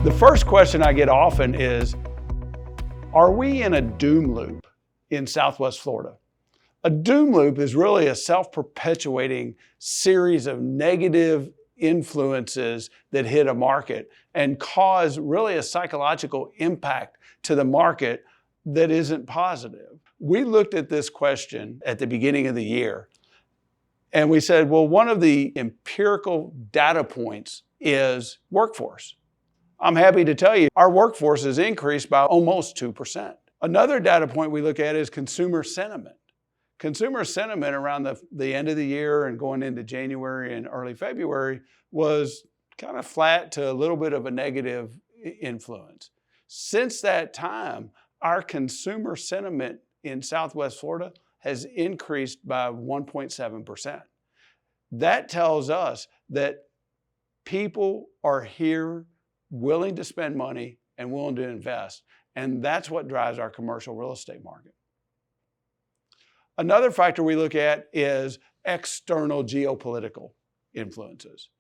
The first question I get often is, are we in a doom loop in Southwest Florida? A doom loop is really a self-perpetuating series of negative influences that hit a market and cause really a psychological impact to the market that isn't positive. We looked at this question at the beginning of the year and we said, well, one of the empirical data points is workforce. I'm happy to tell you our workforce has increased by almost 2%. Another data point we look at is consumer sentiment. Consumer sentiment around the end of the year and going into January and early February was kind of flat to a little bit of a negative influence. Since that time, our consumer sentiment in Southwest Florida has increased by 1.7%. That tells us that people are here willing to spend money and willing to invest. And that's what drives our commercial real estate market. Another factor we look at is external geopolitical influences.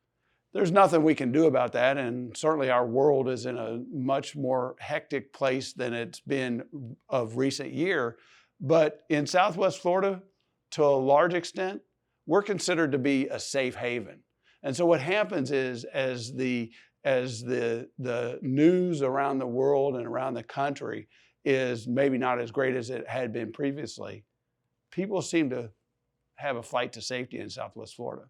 There's nothing we can do about that, and certainly our world is in a much more hectic place than it's been of recent year. But in Southwest Florida, to a large extent, we're considered to be a safe haven. And so what happens is as the news around the world and around the country is maybe not as great as it had been previously, people seem to have a flight to safety in Southwest Florida.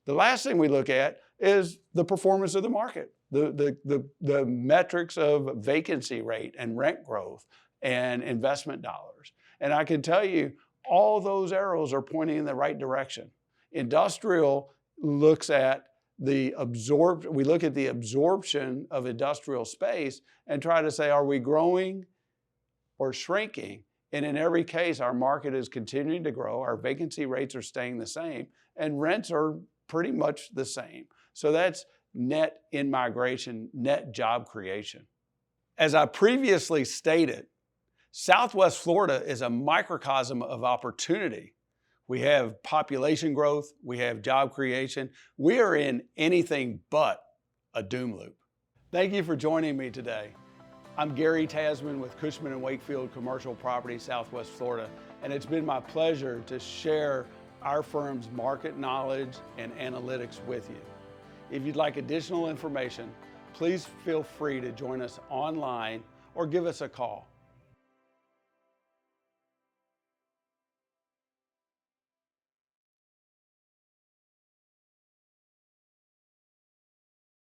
The last thing we look at is the performance of the market, the metrics of vacancy rate and rent growth and investment dollars. And I can tell you, all those arrows are pointing in the right direction. Industrial looks at we look at the absorption of industrial space and try to say, are we growing or shrinking? And in every case, our market is continuing to grow, our vacancy rates are staying the same, and rents are pretty much the same. So that's net in-migration, net job creation. As I previously stated, Southwest Florida is a microcosm of opportunity. We have population growth, we have job creation. We are in anything but a doom loop. Thank you for joining me today. I'm Gary Tasman with Cushman & Wakefield Commercial Property, Southwest Florida, and it's been my pleasure to share our firm's market knowledge and analytics with you. If you'd like additional information, please feel free to join us online or give us a call.